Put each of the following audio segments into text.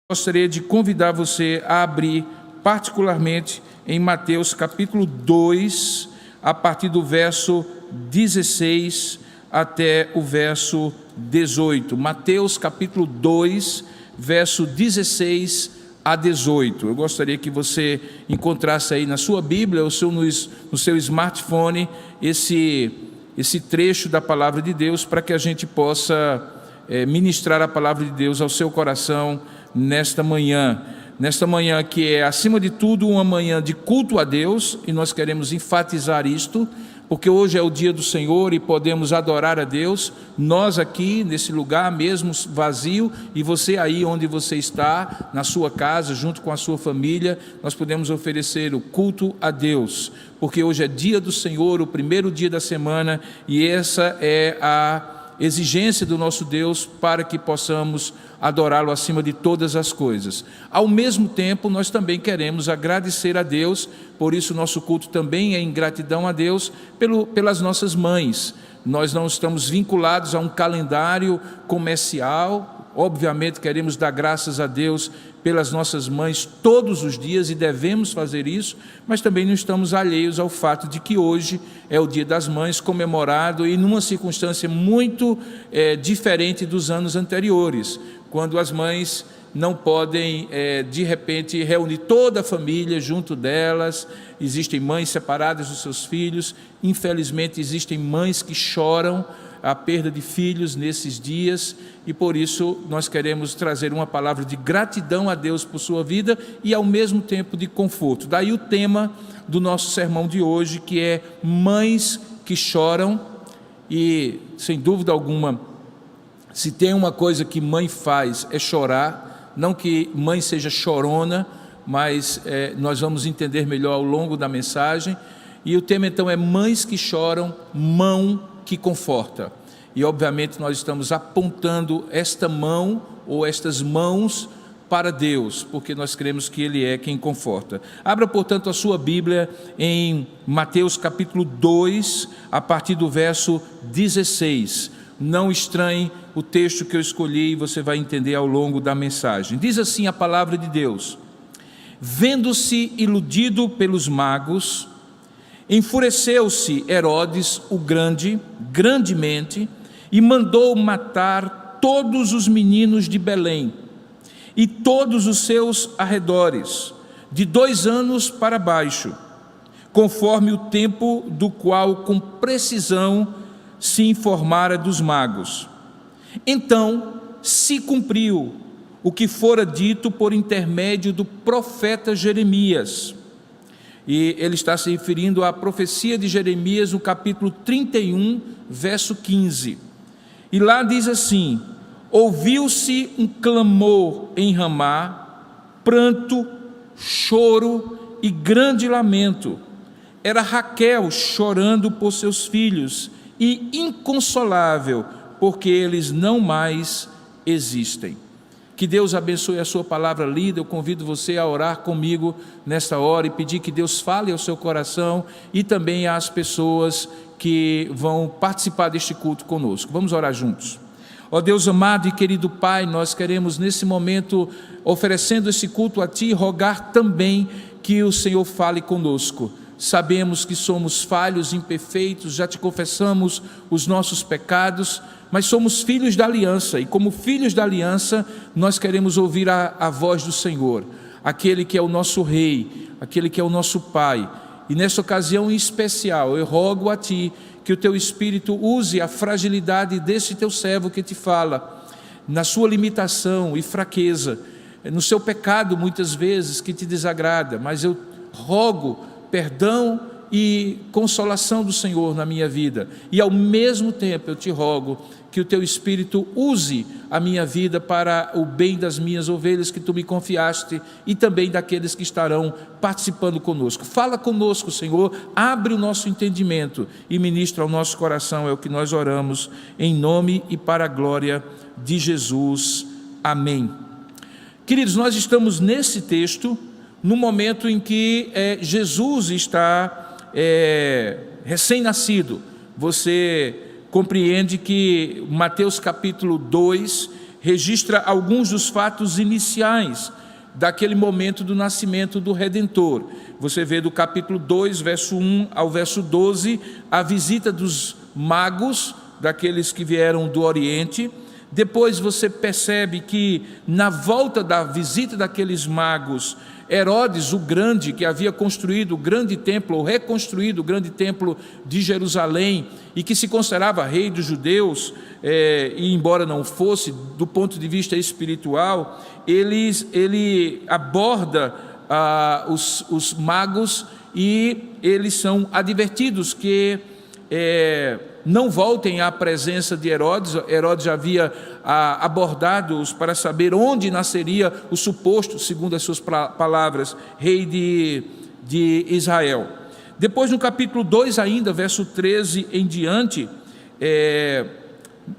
Gostaria de convidar você a abrir particularmente em Mateus capítulo 2, a partir do verso 16 até o verso 18. Mateus capítulo 2, verso 16 a 18. Eu gostaria que você encontrasse aí na sua Bíblia, ou no seu smartphone, esse trecho da palavra de Deus, para que a gente possa ministrar a palavra de Deus ao seu coração nesta manhã que é, acima de tudo, uma manhã de culto a Deus, e nós queremos enfatizar isto, porque hoje é o dia do Senhor e podemos adorar a Deus, nós aqui nesse lugar mesmo vazio, e você aí onde você está, na sua casa, junto com a sua família, nós podemos oferecer o culto a Deus, porque hoje é dia do Senhor, o primeiro dia da semana, e essa é a exigência do nosso Deus para que possamos adorá-lo acima de todas as coisas. Ao mesmo tempo, nós também queremos agradecer a Deus, por isso nosso culto também é em gratidão a Deus pelas nossas mães. Nós não estamos vinculados a um calendário comercial, obviamente queremos dar graças a Deus pelas nossas mães todos os dias, e devemos fazer isso, mas também não estamos alheios ao fato de que hoje é o Dia das Mães, comemorado e numa circunstância muito diferente dos anos anteriores, quando as mães não podem, de repente, reunir toda a família junto delas. Existem mães separadas dos seus filhos, infelizmente existem mães que choram a perda de filhos nesses dias, e por isso nós queremos trazer uma palavra de gratidão a Deus por sua vida e ao mesmo tempo de conforto. Daí o tema do nosso sermão de hoje, que é mães que choram. E sem dúvida alguma, se tem uma coisa que mãe faz é chorar, não que mãe seja chorona, mas nós vamos entender melhor ao longo da mensagem. E o tema então é mães que choram, mão que conforta. E obviamente nós estamos apontando esta mão ou estas mãos para Deus, porque nós cremos que Ele é quem conforta. Abra, portanto, a sua Bíblia em Mateus capítulo 2, a partir do verso 16. Não estranhe o texto que eu escolhi, e você vai entender ao longo da mensagem. Diz assim a palavra de Deus: vendo-se iludido pelos magos, enfureceu-se Herodes o Grande, grandemente, e mandou matar todos os meninos de Belém e todos os seus arredores, de 2 anos para baixo, conforme o tempo do qual com precisão se informara dos magos. Então se cumpriu o que fora dito por intermédio do profeta Jeremias. E ele está se referindo à profecia de Jeremias, no capítulo 31, verso 15. E lá diz assim: ouviu-se um clamor em Ramá, pranto, choro e grande lamento. Era Raquel chorando por seus filhos e inconsolável, porque eles não mais existem. Que Deus abençoe a sua palavra lida. Eu convido você a orar comigo nesta hora e pedir que Deus fale ao seu coração e também às pessoas que vão participar deste culto conosco. Vamos orar juntos. Ó Deus amado e querido Pai, nós queremos nesse momento, oferecendo esse culto a Ti, rogar também que o Senhor fale conosco. Sabemos que somos falhos, imperfeitos, já Te confessamos os nossos pecados, mas somos filhos da aliança, e como filhos da aliança, nós queremos ouvir a voz do Senhor, aquele que é o nosso Rei, aquele que é o nosso Pai. E nessa ocasião em especial, eu rogo a Ti que o Teu Espírito use a fragilidade desse Teu servo que Te fala, na sua limitação e fraqueza, no seu pecado muitas vezes que Te desagrada, mas eu rogo perdão e consolação do Senhor na minha vida, e ao mesmo tempo eu Te rogo que o Teu Espírito use a minha vida para o bem das minhas ovelhas que Tu me confiaste, e também daqueles que estarão participando conosco. Fala conosco, Senhor, abre o nosso entendimento e ministra ao nosso coração, é o que nós oramos, em nome e para a glória de Jesus. Amém. Queridos, nós estamos nesse texto, no momento em que Jesus está recém-nascido. Você compreende que Mateus capítulo 2 registra alguns dos fatos iniciais daquele momento do nascimento do Redentor. Você vê do capítulo 2, verso 1 ao verso 12, a visita dos magos, daqueles que vieram do Oriente. Depois você percebe que na volta da visita daqueles magos, Herodes o Grande, que havia construído o grande templo, ou reconstruído o grande templo de Jerusalém, e que se considerava rei dos judeus, e embora não fosse, do ponto de vista espiritual, ele aborda os magos, e eles são advertidos que não voltem à presença de Herodes. Herodes já havia abordado-os para saber onde nasceria o suposto, segundo as suas palavras, rei de Israel. Depois, no capítulo 2 ainda, verso 13 em diante,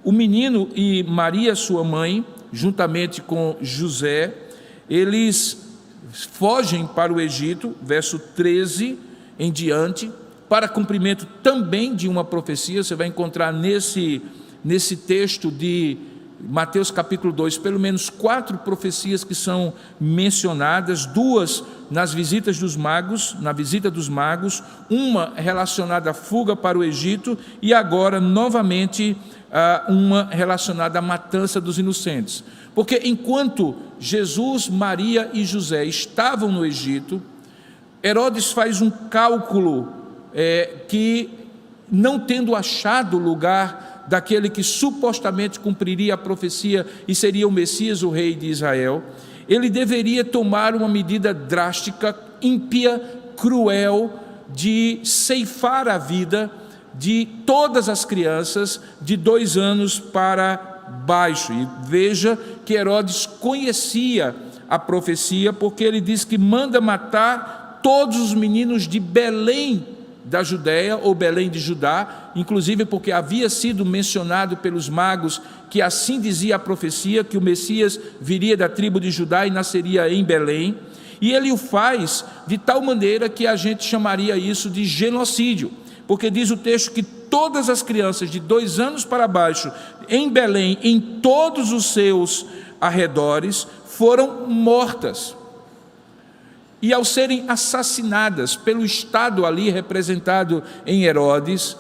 o menino e Maria, sua mãe, juntamente com José, eles fogem para o Egito, verso 13 em diante, para cumprimento também de uma profecia. Você vai encontrar nesse texto de Mateus capítulo 2, pelo menos 4 profecias que são mencionadas, 2 nas visitas dos magos, na visita dos magos, uma relacionada à fuga para o Egito, e agora, novamente, uma relacionada à matança dos inocentes. Porque enquanto Jesus, Maria e José estavam no Egito, Herodes faz um cálculo que, não tendo achado o lugar daquele que supostamente cumpriria a profecia e seria o Messias, o rei de Israel, ele deveria tomar uma medida drástica, ímpia, cruel, de ceifar a vida de todas as crianças de 2 anos para baixo. E veja que Herodes conhecia a profecia, porque ele diz que manda matar todos os meninos de Belém da Judéia, ou Belém de Judá, inclusive porque havia sido mencionado pelos magos que assim dizia a profecia, que o Messias viria da tribo de Judá e nasceria em Belém. E ele o faz de tal maneira que a gente chamaria isso de genocídio, porque diz o texto que todas as crianças de 2 anos para baixo, em Belém, em todos os seus arredores, foram mortas. E ao serem assassinadas pelo Estado ali representado em Herodes,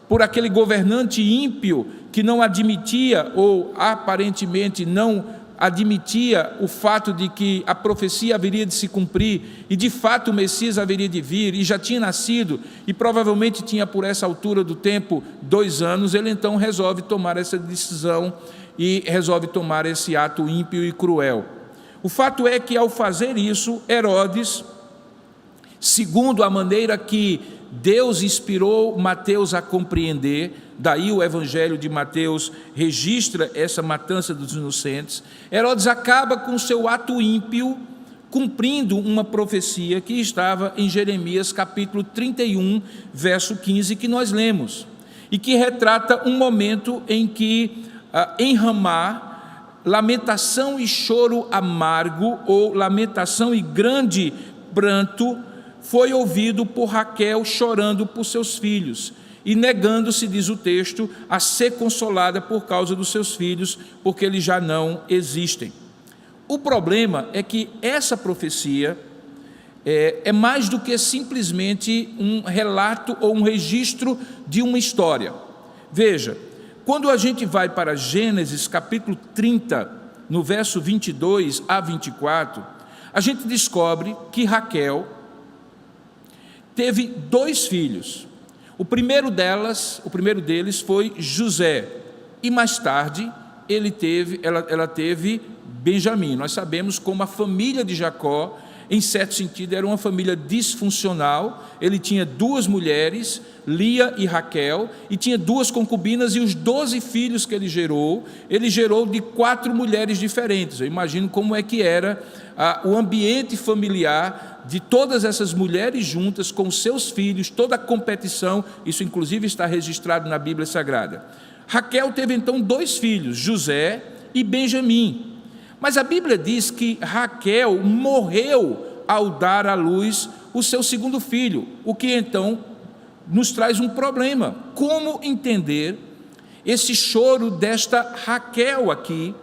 por aquele governante ímpio que não admitia, ou aparentemente não admitia, o fato de que a profecia haveria de se cumprir, e de fato o Messias haveria de vir, e já tinha nascido, e provavelmente tinha por essa altura do tempo 2 anos, ele então resolve tomar essa decisão e resolve tomar esse ato ímpio e cruel. O fato é que, ao fazer isso, Herodes, segundo a maneira que Deus inspirou Mateus a compreender, daí o Evangelho de Mateus registra essa matança dos inocentes, Herodes acaba com seu ato ímpio, cumprindo uma profecia que estava em Jeremias capítulo 31, verso 15, que nós lemos, e que retrata um momento em que em Ramá, lamentação e choro amargo, ou lamentação e grande pranto, foi ouvido por Raquel chorando por seus filhos, e negando-se, diz o texto, a ser consolada por causa dos seus filhos, porque eles já não existem. O problema é que essa profecia é mais do que simplesmente um relato ou um registro de uma história. Veja, quando a gente vai para Gênesis capítulo 30, no verso 22 a 24, a gente descobre que Raquel teve 2 filhos. O primeiro deles foi José, e mais tarde ela teve Benjamim. Nós sabemos como a família de Jacó, em certo sentido, era uma família disfuncional. Ele tinha 2 mulheres, Lia e Raquel, e tinha 2 concubinas, e os 12 filhos que ele gerou de 4 mulheres diferentes. Eu imagino como é que era o ambiente familiar de todas essas mulheres juntas, com seus filhos, toda a competição. Isso inclusive está registrado na Bíblia Sagrada. Raquel teve então 2 filhos, José e Benjamim. Mas a Bíblia diz que Raquel morreu ao dar à luz o seu segundo filho, o que então nos traz um problema. Como entender esse choro desta Raquel aqui,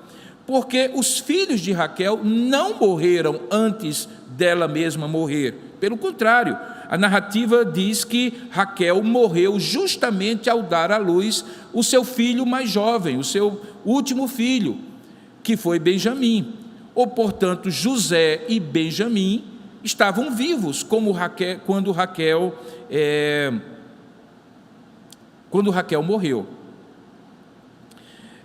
porque os filhos de Raquel não morreram antes dela mesma morrer. Pelo contrário, a narrativa diz que Raquel morreu justamente ao dar à luz o seu filho mais jovem, o seu último filho, que foi Benjamim. Ou, portanto, José e Benjamim estavam vivos quando Raquel morreu.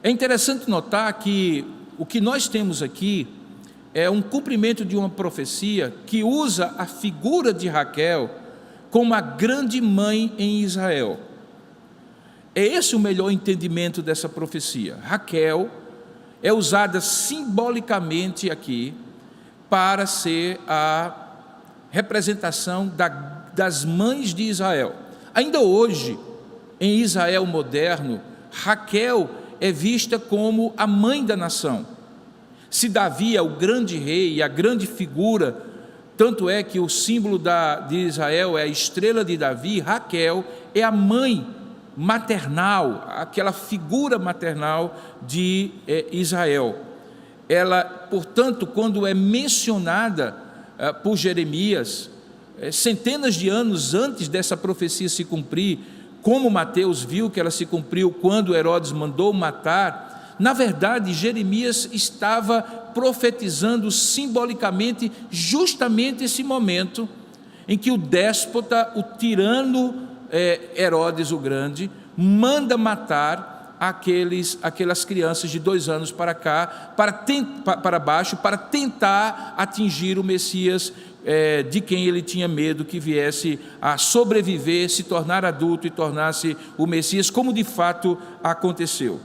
É interessante notar que o que nós temos aqui é um cumprimento de uma profecia que usa a figura de Raquel como a grande mãe em Israel. É esse o melhor entendimento dessa profecia. Raquel é usada simbolicamente aqui para ser a representação das mães de Israel. Ainda hoje, em Israel moderno, Raquel é vista como a mãe da nação. Se Davi é o grande rei e a grande figura, tanto é que o símbolo de Israel é a estrela de Davi, Raquel é a mãe maternal, aquela figura maternal de Israel. Ela, portanto, quando é mencionada por Jeremias, centenas de anos antes dessa profecia se cumprir, como Mateus viu que ela se cumpriu quando Herodes mandou matar, na verdade, Jeremias estava profetizando simbolicamente justamente esse momento em que o déspota, o tirano Herodes o Grande, manda matar aquelas crianças de 2 anos para cá, para baixo, para tentar atingir o Messias, de quem ele tinha medo que viesse a sobreviver, se tornar adulto e tornar-se o Messias, como de fato aconteceu.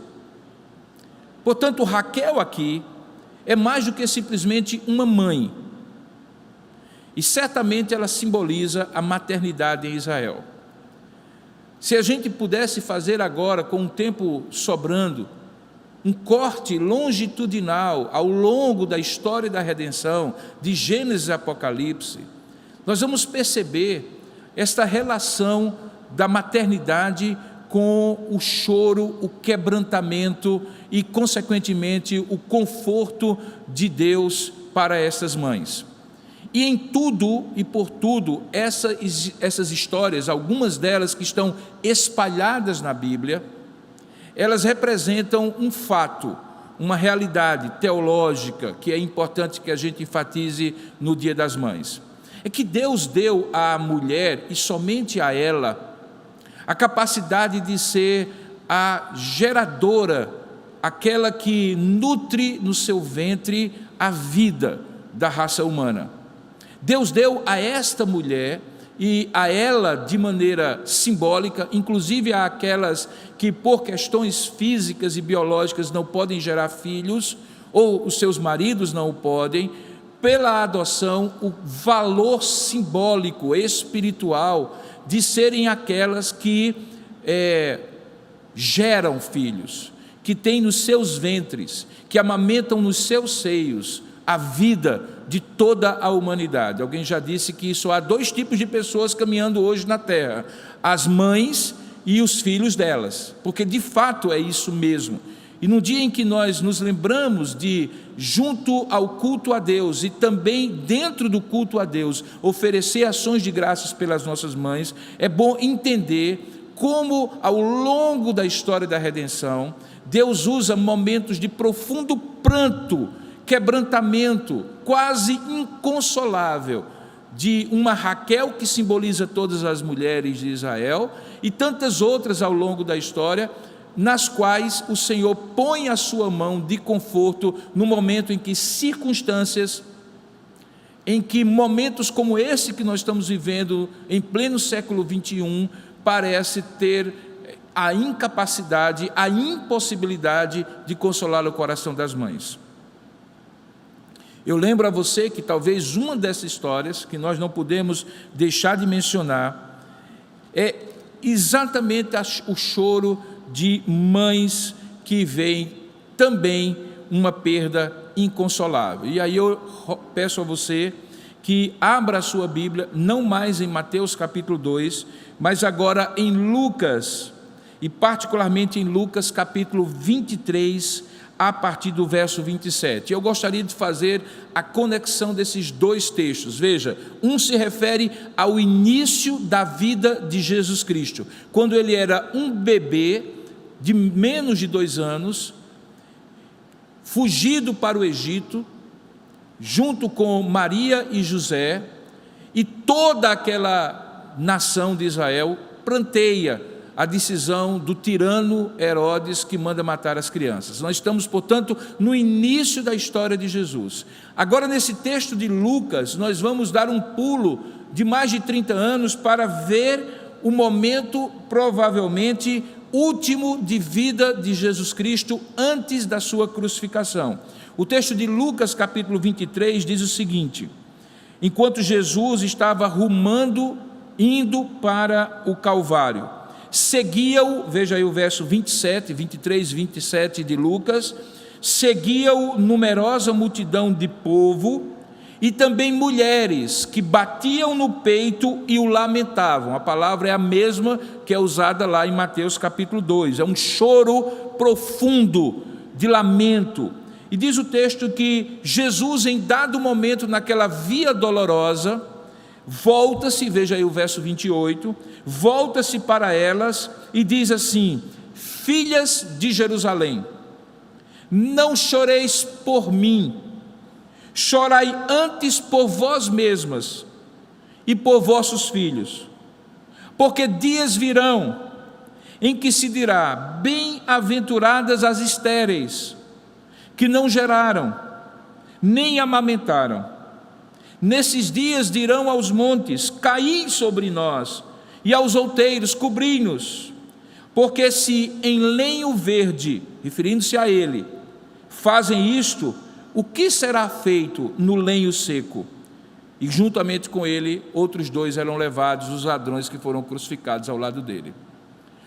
Portanto, Raquel aqui é mais do que simplesmente uma mãe, e certamente ela simboliza a maternidade em Israel. Se a gente pudesse fazer agora, com o tempo sobrando, um corte longitudinal ao longo da história da redenção, de Gênesis a Apocalipse, nós vamos perceber esta relação da maternidade com o choro, o quebrantamento e, consequentemente, o conforto de Deus para essas mães. E em tudo e por tudo, essas histórias, algumas delas que estão espalhadas na Bíblia, elas representam um fato, uma realidade teológica que é importante que a gente enfatize no Dia das Mães. É que Deus deu à mulher, e somente a ela, a capacidade de ser a geradora, aquela que nutre no seu ventre a vida da raça humana. Deus deu a esta mulher e a ela de maneira simbólica, inclusive àquelas que por questões físicas e biológicas não podem gerar filhos, ou os seus maridos não o podem, pela adoção, o valor simbólico, espiritual, de serem aquelas que geram filhos, que têm nos seus ventres, que amamentam nos seus seios a vida de toda a humanidade. Alguém já disse que só há 2 tipos de pessoas caminhando hoje na terra: as mães e os filhos delas, porque de fato é isso mesmo. E no dia em que nós nos lembramos de, junto ao culto a Deus e também dentro do culto a Deus, oferecer ações de graças pelas nossas mães, é bom entender como ao longo da história da redenção, Deus usa momentos de profundo pranto, quebrantamento, quase inconsolável, de uma Raquel que simboliza todas as mulheres de Israel e tantas outras ao longo da história, nas quais o Senhor põe a sua mão de conforto no momento em que circunstâncias, em que momentos como esse que nós estamos vivendo em pleno século 21, parece ter a incapacidade, a impossibilidade de consolar o coração das mães. Eu lembro a você que talvez uma dessas histórias, que nós não podemos deixar de mencionar, é exatamente o choro de mães que veem também uma perda inconsolável. E aí eu peço a você que abra a sua Bíblia, não mais em Mateus capítulo 2, mas agora em Lucas, e particularmente em Lucas capítulo 23, a partir do verso 27. Eu gostaria de fazer a conexão desses dois textos. Veja, um se refere ao início da vida de Jesus Cristo, quando ele era um bebê de menos de 2 anos, fugido para o Egito, junto com Maria e José, e toda aquela nação de Israel pranteia a decisão do tirano Herodes, que manda matar as crianças. Nós estamos, portanto, no início da história de Jesus. Agora, nesse texto de Lucas, nós vamos dar um pulo de mais de 30 anos para ver o momento, provavelmente, último de vida de Jesus Cristo antes da sua crucificação. O texto de Lucas, capítulo 23, diz o seguinte: enquanto Jesus estava rumando, indo para o Calvário, seguia-o, veja aí o verso 27, 23, 27 de Lucas, seguia-o numerosa multidão de povo e também mulheres que batiam no peito e o lamentavam. A palavra é a mesma que é usada lá em Mateus capítulo 2, é um choro profundo de lamento. E diz o texto que Jesus, em dado momento, naquela via dolorosa, volta-se, veja aí o verso 28, volta-se para elas e diz assim: filhas de Jerusalém, não choreis por mim, chorai antes por vós mesmas e por vossos filhos, porque dias virão em que se dirá: bem-aventuradas as estéreis, que não geraram, nem amamentaram. Nesses dias dirão aos montes: caí sobre nós, e aos outeiros: cobri-nos. Porque se em lenho verde, referindo-se a ele, fazem isto, o que será feito no lenho seco? E juntamente com ele, outros 2 eram levados, os ladrões que foram crucificados ao lado dele.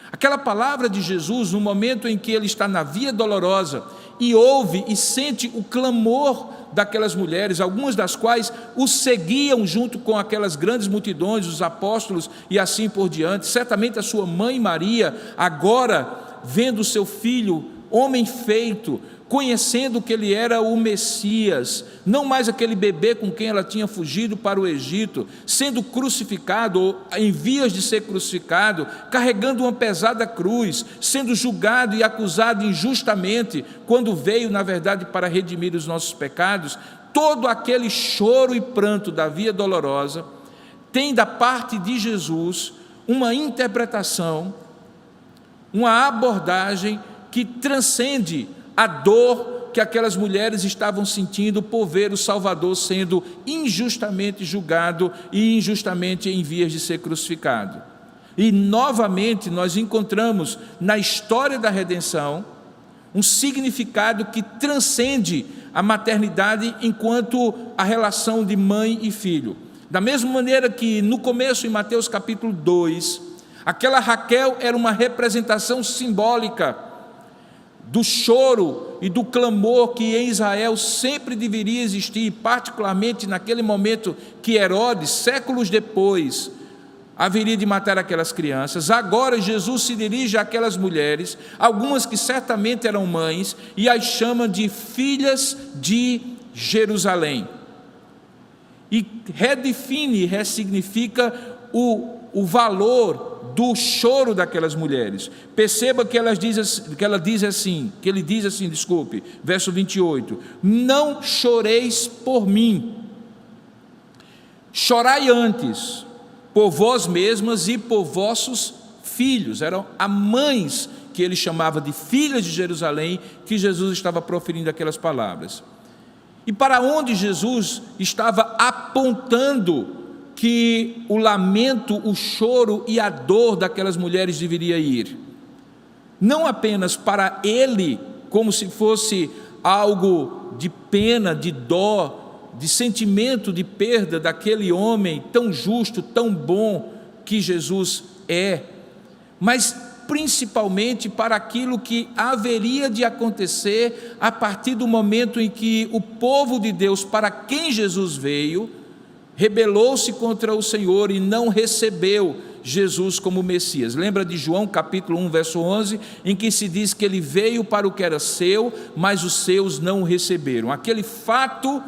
Aquela palavra de Jesus, no momento em que ele está na via dolorosa e ouve e sente o clamor daquelas mulheres, algumas das quais o seguiam junto com aquelas grandes multidões, os apóstolos e assim por diante, certamente a sua mãe Maria, agora vendo o seu filho, homem feito, conhecendo que ele era o Messias, não mais aquele bebê com quem ela tinha fugido para o Egito, sendo crucificado, ou em vias de ser crucificado, carregando uma pesada cruz, sendo julgado e acusado injustamente, quando veio, na verdade, para redimir os nossos pecados. Todo aquele choro e pranto da via dolorosa tem da parte de Jesus uma interpretação, uma abordagem que transcende a dor que aquelas mulheres estavam sentindo por ver o Salvador sendo injustamente julgado e injustamente em vias de ser crucificado. E novamente nós encontramos na história da redenção um significado que transcende a maternidade enquanto a relação de mãe e filho. Da mesma maneira que no começo, em Mateus capítulo 2, aquela Raquel era uma representação simbólica do choro e do clamor que em Israel sempre deveria existir, particularmente naquele momento que Herodes, séculos depois, haveria de matar aquelas crianças. Agora Jesus se dirige àquelas mulheres, algumas que certamente eram mães, e as chama de filhas de Jerusalém. E redefine, ressignifica o valor do choro daquelas mulheres. Perceba que ele diz assim, verso 28, não choreis por mim, chorai antes por vós mesmas e por vossos filhos. Eram as mães que ele chamava de filhas de Jerusalém, que Jesus estava proferindo aquelas palavras. E para onde Jesus estava apontando que o lamento, o choro e a dor daquelas mulheres deveria ir? Não apenas para ele, como se fosse algo de pena, de dó, de sentimento de perda daquele homem tão justo, tão bom que Jesus é, mas principalmente para aquilo que haveria de acontecer a partir do momento em que o povo de Deus, para quem Jesus veio, rebelou-se contra o Senhor e não recebeu Jesus como Messias. Lembra de João capítulo 1, verso 11, em que se diz que ele veio para o que era seu, mas os seus não o receberam. Aquele fato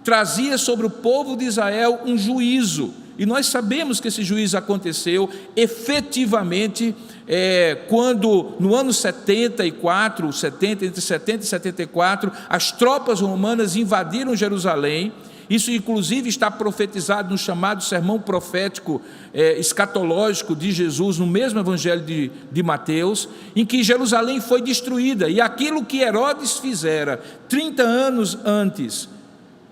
trazia sobre o povo de Israel um juízo, e nós sabemos que esse juízo aconteceu efetivamente quando no ano 74, entre 70 e 74, as tropas romanas invadiram Jerusalém. Isso inclusive está profetizado no chamado sermão profético escatológico de Jesus, no mesmo evangelho de Mateus, em que Jerusalém foi destruída, e aquilo que Herodes fizera 30 anos antes,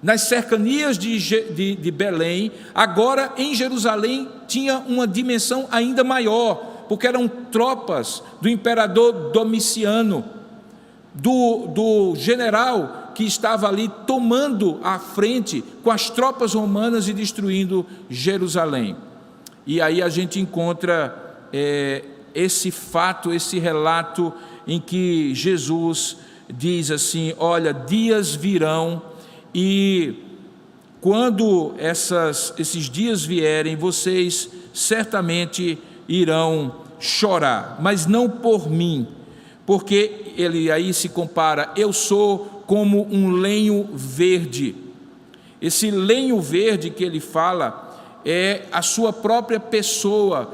nas cercanias de Belém, agora em Jerusalém tinha uma dimensão ainda maior, porque eram tropas do imperador Domiciano, do general que estava ali tomando a frente com as tropas romanas e destruindo Jerusalém. E aí a gente encontra esse fato, esse relato em que Jesus diz assim: olha, dias virão, e quando esses dias vierem, vocês certamente irão chorar, mas não por mim, porque ele aí se compara: eu sou como um lenho verde. Esse lenho verde que ele fala é a sua própria pessoa,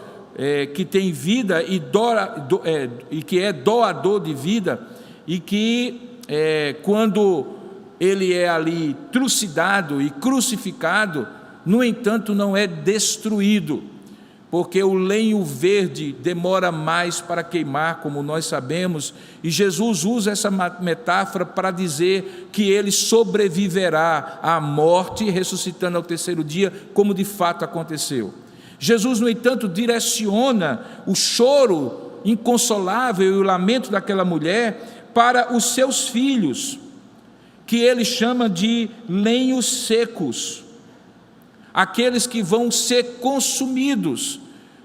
que tem vida e que é doador de vida, e que quando ele é ali trucidado e crucificado, no entanto não é destruído, porque o lenho verde demora mais para queimar, como nós sabemos, e Jesus usa essa metáfora para dizer que ele sobreviverá à morte, ressuscitando ao terceiro dia, como de fato aconteceu. Jesus, no entanto, direciona o choro inconsolável e o lamento daquela mulher para os seus filhos, que ele chama de lenhos secos, aqueles que vão ser consumidos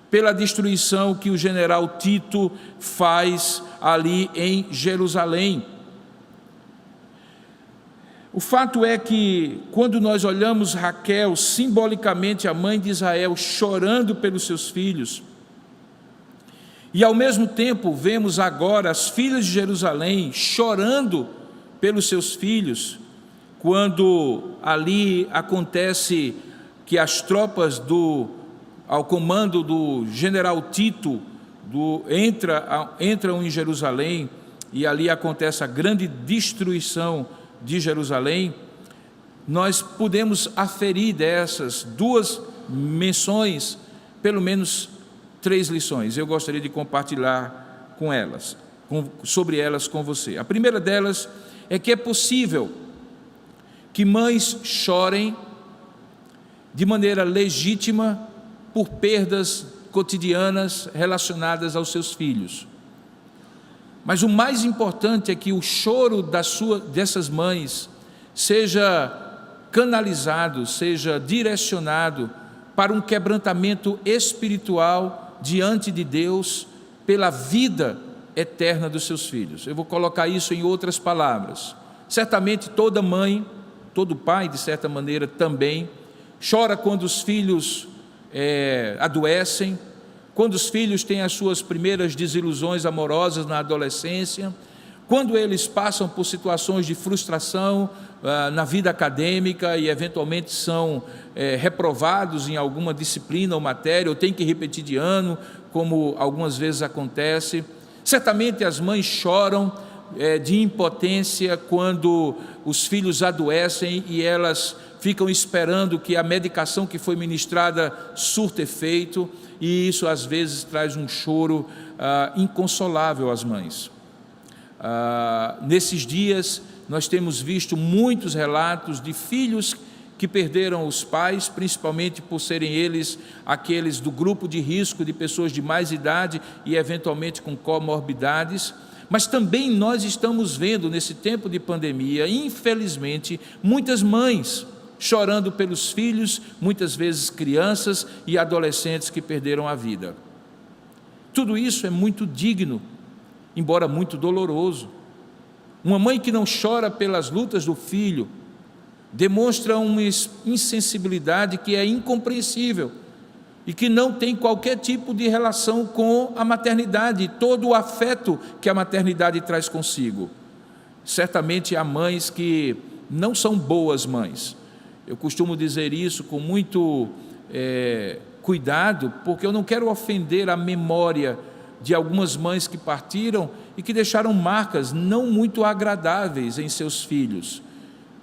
pela destruição que o general Tito faz ali em Jerusalém. O fato é que, quando nós olhamos Raquel, simbolicamente a mãe de Israel, chorando pelos seus filhos, e ao mesmo tempo vemos agora as filhas de Jerusalém chorando pelos seus filhos, quando ali acontece que as tropas ao comando do general Tito entram em Jerusalém, e ali acontece a grande destruição de Jerusalém. Nós podemos aferir dessas duas menções pelo menos 3 lições. Eu gostaria de compartilhar sobre elas com você. A primeira delas é que é possível que mães chorem de maneira legítima por perdas cotidianas relacionadas aos seus filhos. Mas o mais importante é que o choro dessas mães seja canalizado, seja direcionado para um quebrantamento espiritual diante de Deus pela vida eterna dos seus filhos. Eu vou colocar isso em outras palavras. Certamente toda mãe, todo pai, de certa maneira também, chora quando os filhos adoecem, quando os filhos têm as suas primeiras desilusões amorosas na adolescência, quando eles passam por situações de frustração na vida acadêmica e eventualmente são reprovados em alguma disciplina ou matéria, ou têm que repetir de ano, como algumas vezes acontece. Certamente as mães choram de impotência quando os filhos adoecem e elas ficam esperando que a medicação que foi ministrada surta efeito, e isso às vezes traz um choro inconsolável às mães. Nesses dias nós temos visto muitos relatos de filhos que perderam os pais, principalmente por serem eles aqueles do grupo de risco de pessoas de mais idade e eventualmente com comorbidades. Mas também nós estamos vendo nesse tempo de pandemia, infelizmente, muitas mães chorando pelos filhos, muitas vezes crianças e adolescentes que perderam a vida. Tudo isso é muito digno, embora muito doloroso. Uma mãe que não chora pelas lutas do filho demonstra uma insensibilidade que é incompreensível e que não tem qualquer tipo de relação com a maternidade, todo o afeto que a maternidade traz consigo. Certamente há mães que não são boas mães. Eu costumo dizer isso com muito cuidado, porque eu não quero ofender a memória de algumas mães que partiram e que deixaram marcas não muito agradáveis em seus filhos.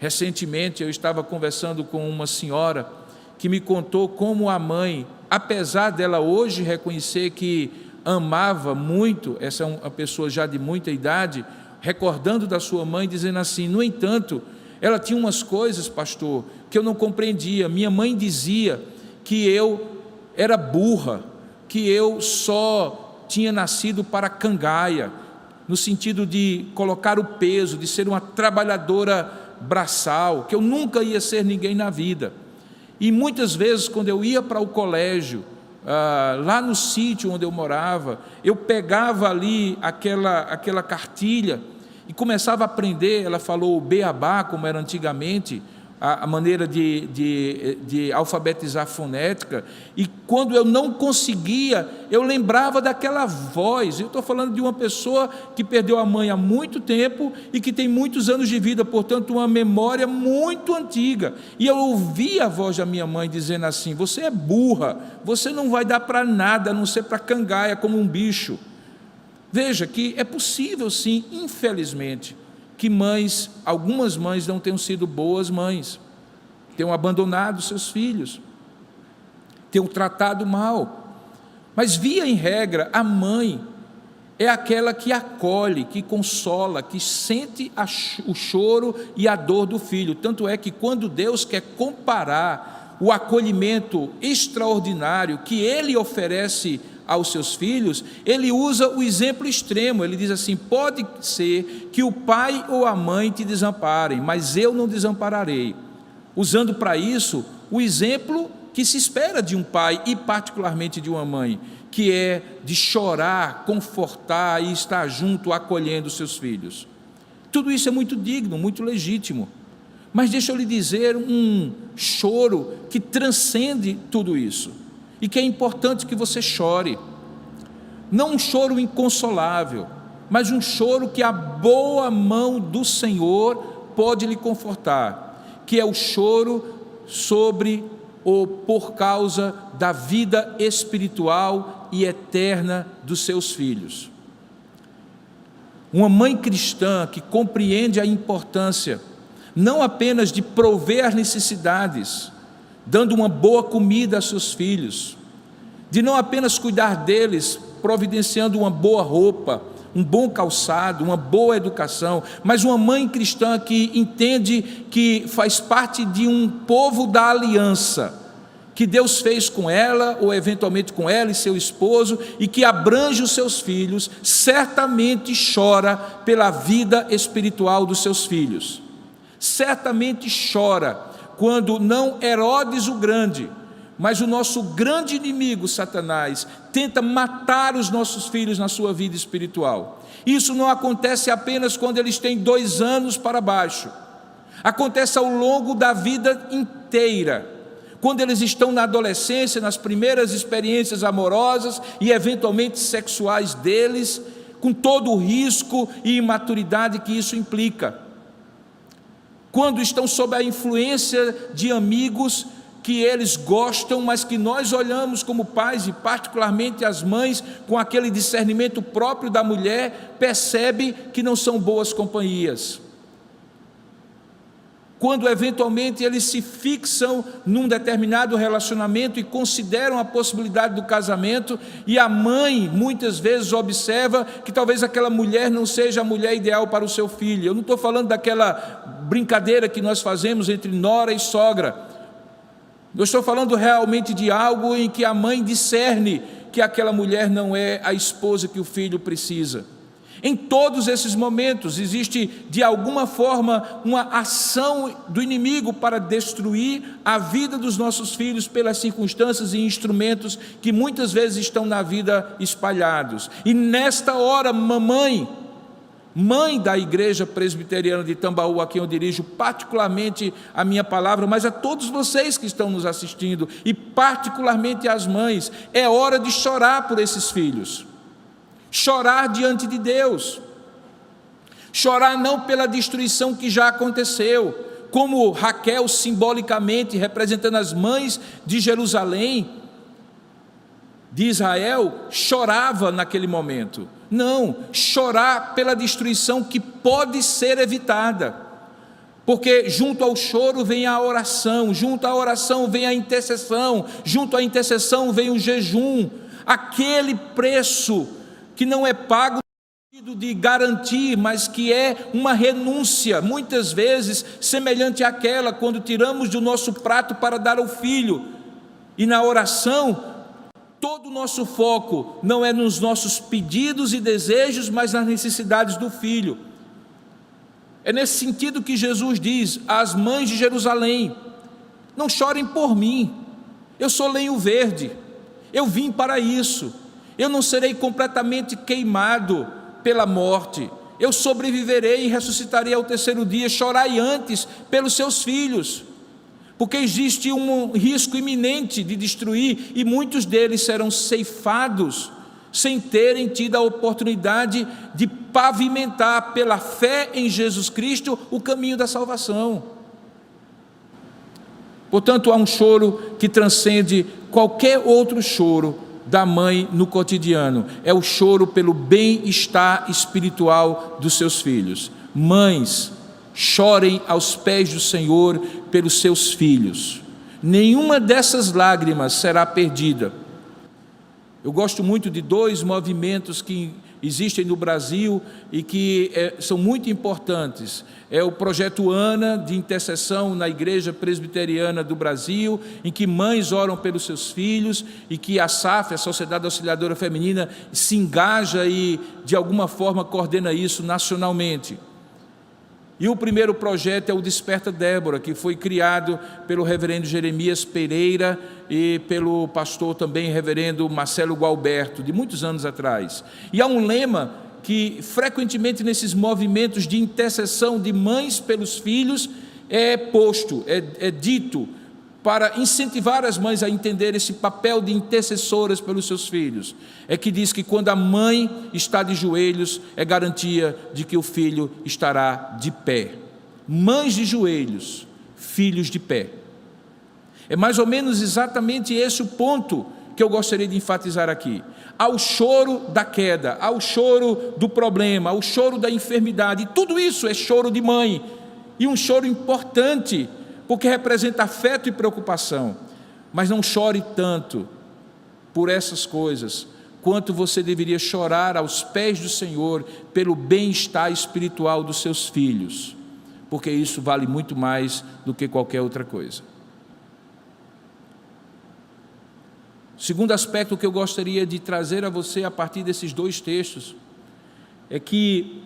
Recentemente eu estava conversando com uma senhora que me contou como a mãe, apesar dela hoje reconhecer que amava muito, essa é uma pessoa já de muita idade, recordando da sua mãe, dizendo assim: no entanto, ela tinha umas coisas, pastor, que eu não compreendia. Minha mãe dizia que eu era burra, que eu só tinha nascido para cangaia, no sentido de colocar o peso, de ser uma trabalhadora braçal, que eu nunca ia ser ninguém na vida. E muitas vezes, quando eu ia para o colégio, lá no sítio onde eu morava, eu pegava ali aquela cartilha e começava a aprender. Ela falou o beabá, como era antigamente, a maneira de alfabetizar fonética, e quando eu não conseguia, eu lembrava daquela voz. Eu estou falando de uma pessoa que perdeu a mãe há muito tempo e que tem muitos anos de vida, portanto uma memória muito antiga, e eu ouvi a voz da minha mãe dizendo assim: você é burra, você não vai dar para nada, a não ser para cangaia, como um bicho. Veja que é possível sim, infelizmente, que algumas mães não tenham sido boas mães, tenham abandonado seus filhos, tenham tratado mal, mas via em regra, a mãe é aquela que acolhe, que consola, que sente o choro e a dor do filho. Tanto é que quando Deus quer comparar o acolhimento extraordinário que Ele oferece aos seus filhos, Ele usa o exemplo extremo. Ele diz assim: pode ser que o pai ou a mãe te desamparem, mas eu não desampararei, usando para isso o exemplo que se espera de um pai e particularmente de uma mãe, que é de chorar, confortar e estar junto, acolhendo seus filhos. Tudo isso é muito digno, muito legítimo, mas deixa eu lhe dizer um choro que transcende tudo isso, e que é importante que você chore, não um choro inconsolável, mas um choro que a boa mão do Senhor pode lhe confortar, que é o choro sobre ou por causa da vida espiritual e eterna dos seus filhos. Uma mãe cristã que compreende a importância não apenas de prover as necessidades, dando uma boa comida a seus filhos, de não apenas cuidar deles, providenciando uma boa roupa, um bom calçado, uma boa educação, mas uma mãe cristã que entende que faz parte de um povo da aliança, que Deus fez com ela, ou eventualmente com ela e seu esposo, e que abrange os seus filhos, certamente chora pela vida espiritual dos seus filhos, certamente chora quando não Herodes o Grande, mas o nosso grande inimigo, Satanás, tenta matar os nossos filhos na sua vida espiritual. Isso não acontece apenas quando eles têm 2 anos para baixo, acontece ao longo da vida inteira, quando eles estão na adolescência, nas primeiras experiências amorosas e eventualmente sexuais deles, com todo o risco e imaturidade que isso implica, quando estão sob a influência de amigos que eles gostam, mas que nós olhamos como pais, e particularmente as mães, com aquele discernimento próprio da mulher, percebe que não são boas companhias. Quando eventualmente eles se fixam num determinado relacionamento e consideram a possibilidade do casamento, e a mãe muitas vezes observa que talvez aquela mulher não seja a mulher ideal para o seu filho. Eu não estou falando daquela brincadeira que nós fazemos entre nora e sogra. Eu estou falando realmente de algo em que a mãe discerne que aquela mulher não é a esposa que o filho precisa. Em todos esses momentos existe de alguma forma uma ação do inimigo para destruir a vida dos nossos filhos pelas circunstâncias e instrumentos que muitas vezes estão na vida espalhados. E nesta hora, mamãe, mãe da Igreja Presbiteriana de Tambaú, a quem eu dirijo particularmente a minha palavra, mas a todos vocês que estão nos assistindo, e particularmente às mães, é hora de chorar por esses filhos, chorar diante de Deus, chorar não pela destruição que já aconteceu, como Raquel simbolicamente representando as mães de Jerusalém, de Israel, chorava naquele momento. Não, chorar pela destruição que pode ser evitada, porque junto ao choro vem a oração, junto à oração vem a intercessão, junto à intercessão vem o jejum, aquele preço que não é pago de garantir, mas que é uma renúncia, muitas vezes semelhante àquela quando tiramos do nosso prato para dar ao filho, e na oração todo o nosso foco não é nos nossos pedidos e desejos, mas nas necessidades do filho. É nesse sentido que Jesus diz às mães de Jerusalém: não chorem por mim, eu sou lenho verde, eu vim para isso, eu não serei completamente queimado pela morte, eu sobreviverei e ressuscitarei ao terceiro dia. Chorai antes pelos seus filhos, porque existe um risco iminente de destruir, e muitos deles serão ceifados, sem terem tido a oportunidade de pavimentar pela fé em Jesus Cristo o caminho da salvação. Portanto, há um choro que transcende qualquer outro choro da mãe no cotidiano, é o choro pelo bem-estar espiritual dos seus filhos. Mães, chorem aos pés do Senhor pelos seus filhos, nenhuma dessas lágrimas será perdida. Eu gosto muito de dois movimentos que existem no Brasil e que são muito importantes. É o projeto ANA, de intercessão na Igreja Presbiteriana do Brasil, em que mães oram pelos seus filhos, e que a SAF, a Sociedade Auxiliadora Feminina, se engaja e de alguma forma coordena isso nacionalmente. E o primeiro projeto é o Desperta Débora, que foi criado pelo reverendo Jeremias Pereira e pelo pastor também reverendo Marcelo Gualberto, de muitos anos atrás. E há um lema que frequentemente nesses movimentos de intercessão de mães pelos filhos é posto, é dito, para incentivar as mães a entender esse papel de intercessoras pelos seus filhos. É que diz que quando a mãe está de joelhos, é garantia de que o filho estará de pé. Mães de joelhos, filhos de pé. É mais ou menos exatamente esse o ponto que eu gostaria de enfatizar aqui. Ao choro da queda, ao choro do problema, ao choro da enfermidade, e tudo isso é choro de mãe, e um choro importante, porque representa afeto e preocupação. Mas não chore tanto por essas coisas, quanto você deveria chorar aos pés do Senhor pelo bem-estar espiritual dos seus filhos, porque isso vale muito mais do que qualquer outra coisa. O segundo aspecto que eu gostaria de trazer a você a partir desses dois textos é que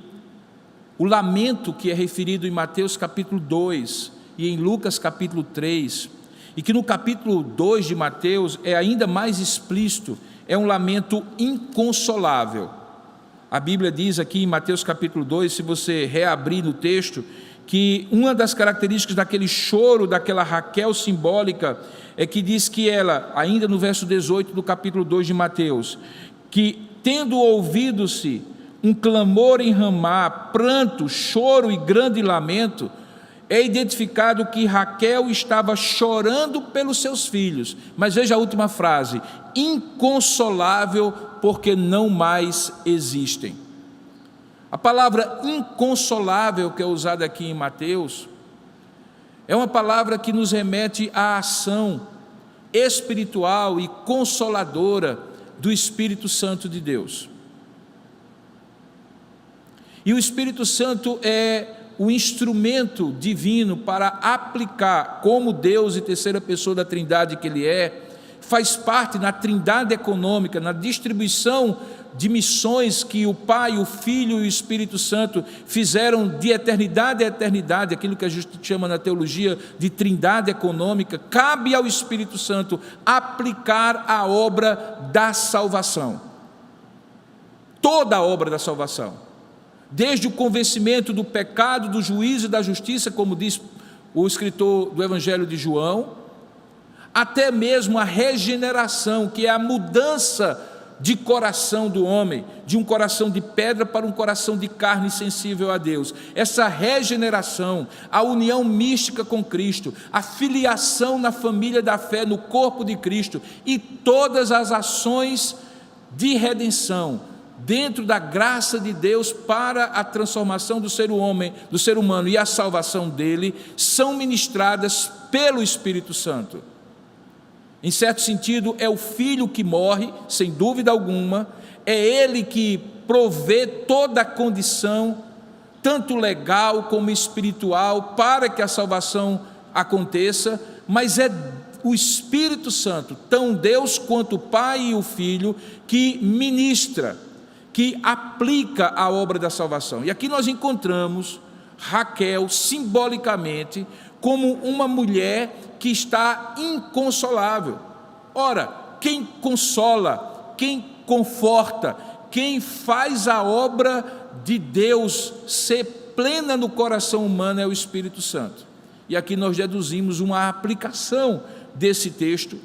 o lamento que é referido em Mateus capítulo 2 e em Lucas capítulo 3, e que no capítulo 2 de Mateus é ainda mais explícito, é um lamento inconsolável. A Bíblia diz aqui em Mateus capítulo 2, se você reabrir no texto, que uma das características daquele choro, daquela Raquel simbólica, é que diz que ela, ainda no verso 18 do capítulo 2 de Mateus, que tendo ouvido-se um clamor em Ramá, pranto, choro e grande lamento, é identificado que Raquel estava chorando pelos seus filhos. Mas veja a última frase: inconsolável, porque não mais existem. A palavra inconsolável que é usada aqui em Mateus é uma palavra que nos remete à ação espiritual e consoladora do Espírito Santo de Deus. E o Espírito Santo é o instrumento divino para aplicar, como Deus e terceira pessoa da Trindade que Ele é, faz parte na trindade econômica, na distribuição de missões que o Pai, o Filho e o Espírito Santo fizeram de eternidade a eternidade, aquilo que a gente chama na teologia de trindade econômica. Cabe ao Espírito Santo aplicar a obra da salvação, toda a obra da salvação, desde o convencimento do pecado, do juízo e da justiça, como diz o escritor do Evangelho de João, até mesmo a regeneração, que é a mudança de coração do homem, de um coração de pedra para um coração de carne sensível a Deus. Essa regeneração, a união mística com Cristo, a filiação na família da fé, no corpo de Cristo, e todas as ações de redenção dentro da graça de Deus para a transformação do ser humano e a salvação dele, são ministradas pelo Espírito Santo. Em certo sentido, é o Filho que morre, sem dúvida alguma, é Ele que provê toda a condição, tanto legal como espiritual, para que a salvação aconteça, mas é o Espírito Santo, tão Deus quanto o Pai e o Filho, que ministra, que aplica a obra da salvação. E aqui nós encontramos Raquel, simbolicamente, como uma mulher que está inconsolável. Ora, quem consola, quem conforta, quem faz a obra de Deus ser plena no coração humano é o Espírito Santo. E aqui nós deduzimos uma aplicação desse texto,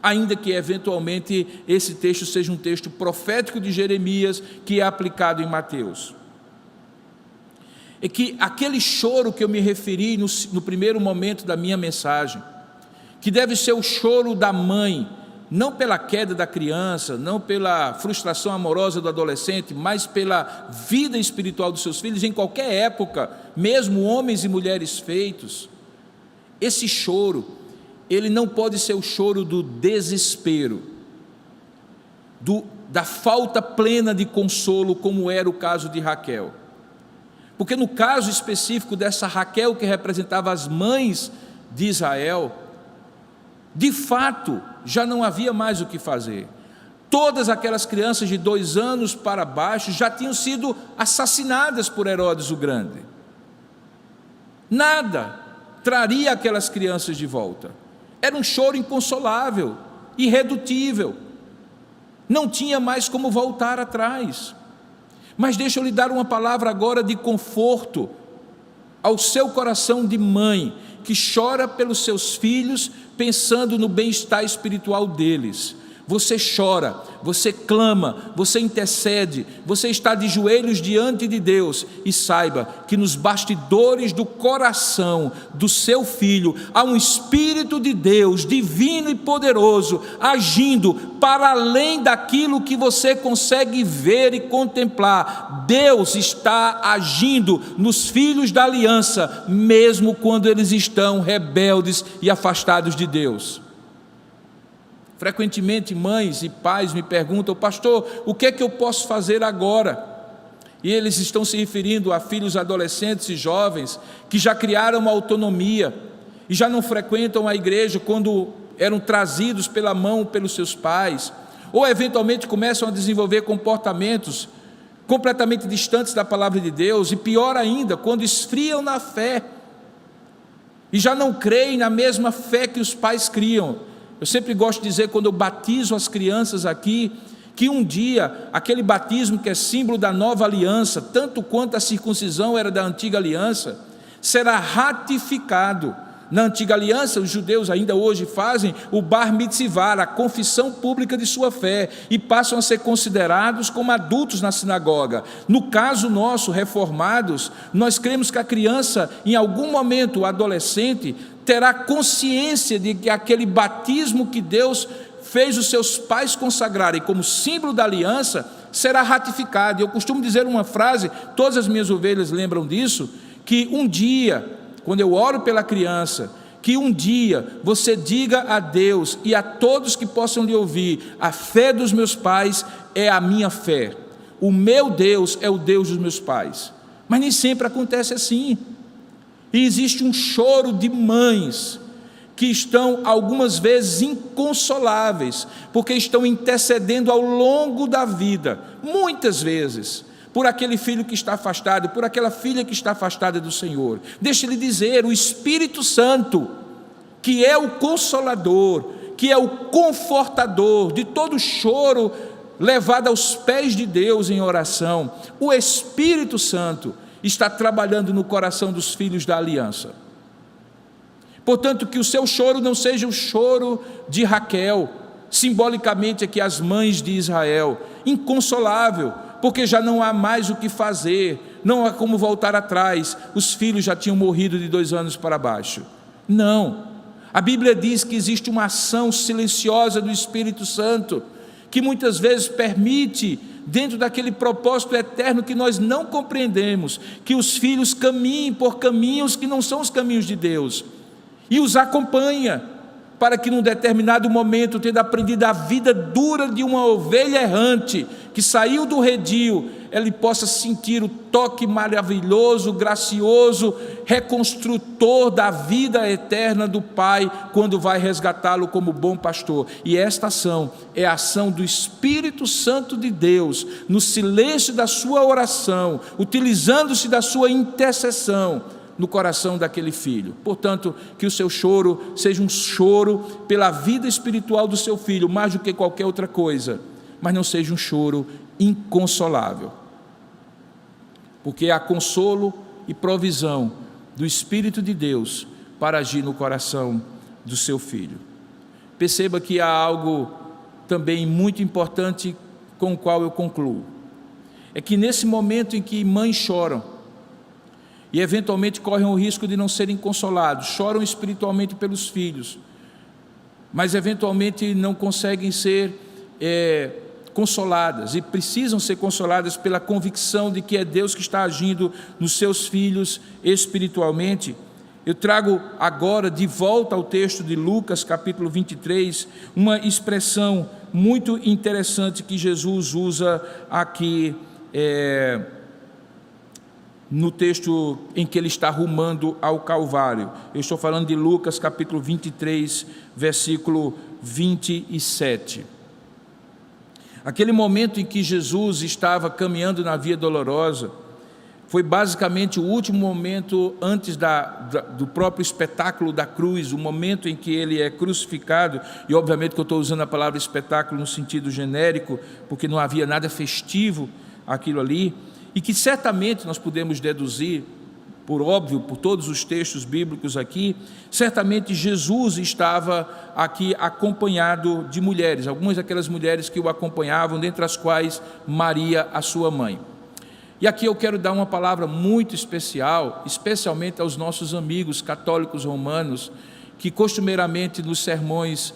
ainda que eventualmente esse texto seja um texto profético de Jeremias, que é aplicado em Mateus. É que aquele choro que eu me referi no primeiro momento da minha mensagem, que deve ser o choro da mãe, não pela queda da criança, não pela frustração amorosa do adolescente, mas pela vida espiritual dos seus filhos, em qualquer época, mesmo homens e mulheres feitos, esse choro, ele não pode ser o choro do desespero, da falta plena de consolo, como era o caso de Raquel. Porque no caso específico dessa Raquel, que representava as mães de Israel, de fato, já não havia mais o que fazer. Todas aquelas crianças de 2 anos para baixo já tinham sido assassinadas por Herodes o Grande. Nada traria aquelas crianças de volta. Era um choro inconsolável, irredutível. Não tinha mais como voltar atrás. Mas deixa eu lhe dar uma palavra agora de conforto ao seu coração de mãe, que chora pelos seus filhos, pensando no bem-estar espiritual deles. Você chora, você clama, você intercede, você está de joelhos diante de Deus, e saiba que nos bastidores do coração do seu filho há um Espírito de Deus, divino e poderoso, agindo para além daquilo que você consegue ver e contemplar. Deus está agindo nos filhos da aliança, mesmo quando eles estão rebeldes e afastados de Deus. Frequentemente mães e pais me perguntam: pastor, o que é que eu posso fazer agora? E eles estão se referindo a filhos adolescentes e jovens que já criaram uma autonomia e já não frequentam a igreja quando eram trazidos pela mão pelos seus pais, ou eventualmente começam a desenvolver comportamentos completamente distantes da palavra de Deus, e pior ainda, quando esfriam na fé e já não creem na mesma fé que os pais criam. Eu sempre gosto de dizer, quando eu batizo as crianças aqui, que um dia aquele batismo que é símbolo da nova aliança, tanto quanto a circuncisão era da antiga aliança, será ratificado. Na antiga aliança, os judeus ainda hoje fazem o bar mitzvah, a confissão pública de sua fé, e passam a ser considerados como adultos na sinagoga. No caso nosso, reformados, nós cremos que a criança, em algum momento, o adolescente, terá consciência de que aquele batismo que Deus fez os seus pais consagrarem como símbolo da aliança, será ratificado. Eu costumo dizer uma frase, todas as minhas ovelhas lembram disso, que um dia, quando eu oro pela criança, que um dia você diga a Deus e a todos que possam lhe ouvir: a fé dos meus pais é a minha fé, o meu Deus é o Deus dos meus pais. Mas nem sempre acontece assim, e existe um choro de mães que estão algumas vezes inconsoláveis, porque estão intercedendo ao longo da vida, muitas vezes, por aquele filho que está afastado, por aquela filha que está afastada do Senhor. Deixa-lhe dizer, o Espírito Santo, que é o consolador, que é o confortador de todo choro levada aos pés de Deus em oração, o Espírito Santo está trabalhando no coração dos filhos da aliança. Portanto, que o seu choro não seja o choro de Raquel, simbolicamente aqui as mães de Israel, inconsolável, porque já não há mais o que fazer, não há como voltar atrás, os filhos já tinham morrido de 2 anos para baixo. Não, a Bíblia diz que existe uma ação silenciosa do Espírito Santo, que muitas vezes permite, dentro daquele propósito eterno que nós não compreendemos, que os filhos caminhem por caminhos que não são os caminhos de Deus, e os acompanha, para que num determinado momento, tendo aprendido a vida dura de uma ovelha errante, que saiu do redil, ele possa sentir o toque maravilhoso, gracioso, reconstrutor da vida eterna do Pai, quando vai resgatá-lo como bom pastor. E esta ação é a ação do Espírito Santo de Deus, no silêncio da sua oração, utilizando-se da sua intercessão, no coração daquele filho. Portanto, que o seu choro seja um choro pela vida espiritual do seu filho, mais do que qualquer outra coisa, mas não seja um choro inconsolável, porque há consolo e provisão do Espírito de Deus para agir no coração do seu filho. Perceba que há algo também muito importante com o qual eu concluo, é que nesse momento em que mães choram, e eventualmente correm o risco de não serem consolados, choram espiritualmente pelos filhos, mas eventualmente não conseguem ser consoladas, e precisam ser consoladas pela convicção de que é Deus que está agindo nos seus filhos espiritualmente. Eu trago agora de volta ao texto de Lucas capítulo 23, uma expressão muito interessante que Jesus usa aqui, no texto em que ele está rumando ao Calvário. Eu estou falando de Lucas capítulo 23, versículo 27. Aquele momento em que Jesus estava caminhando na Via Dolorosa, foi basicamente o último momento antes do próprio espetáculo da cruz, o momento em que ele é crucificado, e obviamente que eu estou usando a palavra espetáculo no sentido genérico, porque não havia nada festivo aquilo ali, e que certamente nós podemos deduzir, por óbvio, por todos os textos bíblicos aqui, certamente Jesus estava aqui acompanhado de mulheres, algumas daquelas mulheres que o acompanhavam, dentre as quais Maria, a sua mãe. E aqui eu quero dar uma palavra muito especial, especialmente aos nossos amigos católicos romanos, que costumeiramente nos sermões,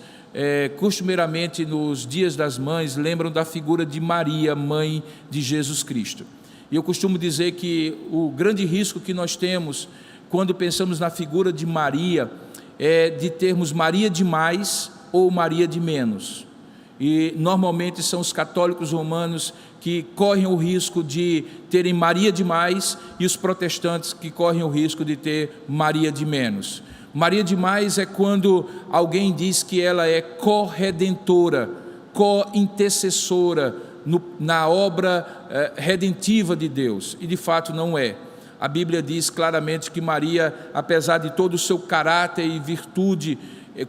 costumeiramente nos dias das mães, lembram da figura de Maria, mãe de Jesus Cristo. E eu costumo dizer que o grande risco que nós temos quando pensamos na figura de Maria é de termos Maria de mais ou Maria de menos. E normalmente são os católicos romanos que correm o risco de terem Maria de mais e os protestantes que correm o risco de ter Maria de menos. Maria de mais é quando alguém diz que ela é corredentora, co-intercessora na obra redentiva de Deus, e de fato não é. A Bíblia diz claramente que Maria, apesar de todo o seu caráter e virtude,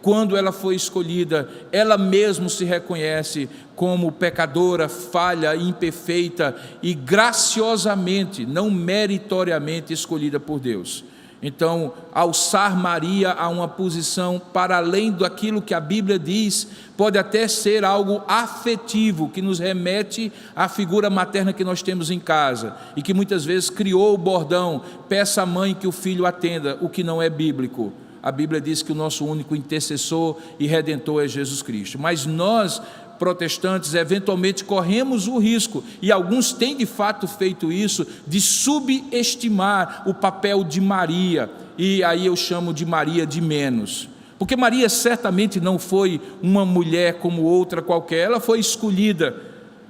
quando ela foi escolhida, ela mesma se reconhece como pecadora, falha, imperfeita e graciosamente, não meritoriamente escolhida por Deus. Então, alçar Maria a uma posição para além daquilo que a Bíblia diz, pode até ser algo afetivo, que nos remete à figura materna que nós temos em casa, e que muitas vezes criou o bordão, peça à mãe que o filho atenda, o que não é bíblico. A Bíblia diz que o nosso único intercessor e redentor é Jesus Cristo. Mas nós, protestantes, eventualmente corremos o risco, e alguns têm de fato feito isso, de subestimar o papel de Maria, e aí eu chamo de Maria de menos, porque Maria certamente não foi uma mulher como outra qualquer, ela foi escolhida,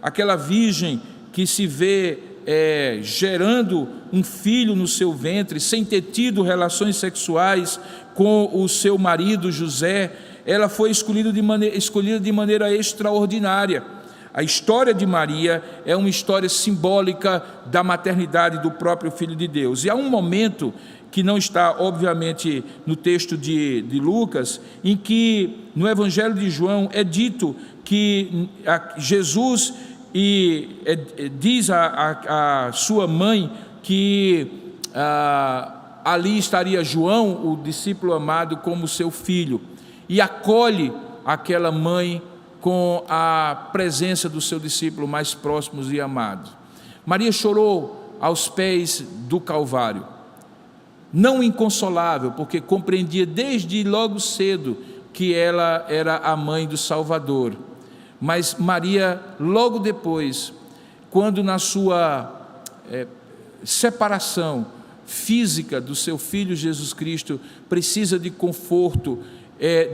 aquela virgem que se vê gerando um filho no seu ventre, sem ter tido relações sexuais com o seu marido José, ela foi escolhida de maneira extraordinária. A história de Maria é uma história simbólica da maternidade do próprio Filho de Deus. E há um momento que não está, obviamente, no texto de Lucas, em que no Evangelho de João é dito que Jesus e diz a sua mãe que ali estaria João, o discípulo amado, como seu filho, e acolhe aquela mãe com a presença do seu discípulo mais próximo e amado. Maria chorou aos pés do Calvário, não inconsolável, porque compreendia desde logo cedo que ela era a mãe do Salvador. Mas Maria, logo depois, quando na sua separação física do seu Filho Jesus Cristo, precisa de conforto,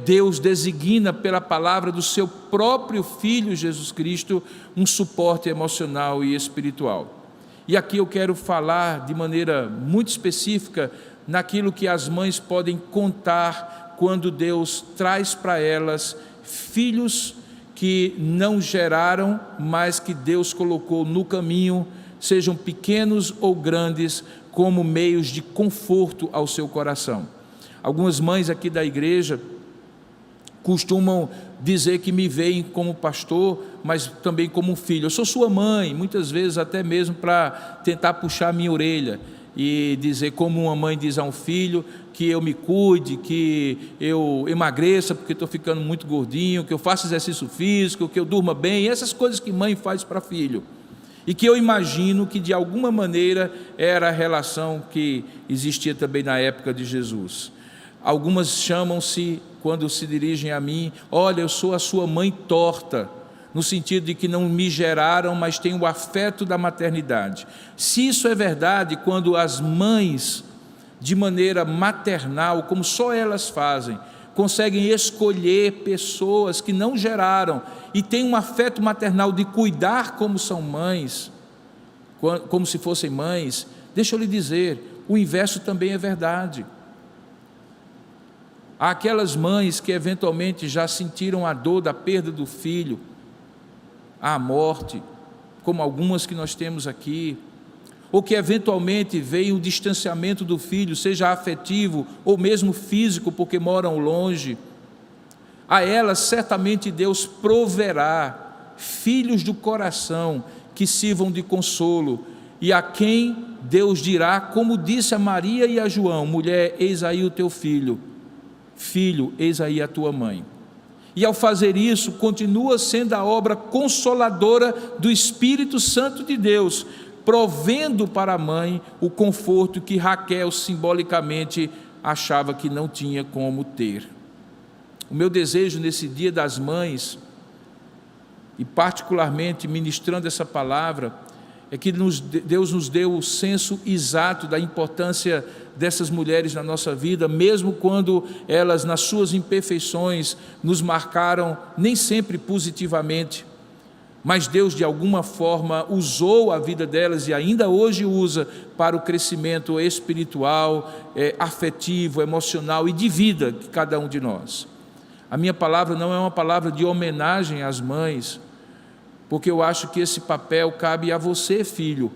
Deus designa pela palavra do seu próprio Filho Jesus Cristo um suporte emocional e espiritual. E aqui eu quero falar de maneira muito específica naquilo que as mães podem contar quando Deus traz para elas filhos que não geraram, mas que Deus colocou no caminho, sejam pequenos ou grandes, como meios de conforto ao seu coração. Algumas mães aqui da igreja costumam dizer que me veem como pastor, mas também como filho. Eu sou sua mãe, muitas vezes até mesmo para tentar puxar a minha orelha e dizer, como uma mãe diz a um filho, que eu me cuide, que eu emagreça porque estou ficando muito gordinho, que eu faça exercício físico, que eu durma bem, essas coisas que mãe faz para filho. E que eu imagino que de alguma maneira era a relação que existia também na época de Jesus. Algumas chamam-se, quando se dirigem a mim, olha, eu sou a sua mãe torta, no sentido de que não me geraram, mas têm o afeto da maternidade. Se isso é verdade, quando as mães, de maneira maternal, como só elas fazem, conseguem escolher pessoas que não geraram e têm um afeto maternal de cuidar como são mães, como se fossem mães, deixa eu lhe dizer, o inverso também é verdade. Há aquelas mães que eventualmente já sentiram a dor da perda do filho, a morte, como algumas que nós temos aqui, ou que eventualmente veio o distanciamento do filho, seja afetivo ou mesmo físico, porque moram longe. A elas certamente Deus proverá filhos do coração que sirvam de consolo, e a quem Deus dirá, como disse a Maria e a João, mulher, eis aí o teu filho, filho, eis aí a tua mãe. E ao fazer isso, continua sendo a obra consoladora do Espírito Santo de Deus, provendo para a mãe o conforto que Raquel simbolicamente achava que não tinha como ter. O meu desejo nesse Dia das Mães, e particularmente ministrando essa palavra, é que Deus nos deu o senso exato da importância dessas mulheres na nossa vida, mesmo quando elas, nas suas imperfeições, nos marcaram nem sempre positivamente, mas Deus de alguma forma usou a vida delas e ainda hoje usa para o crescimento espiritual, afetivo, emocional e de vida de cada um de nós. A minha palavra não é uma palavra de homenagem às mães, porque eu acho que esse papel cabe a você, filho.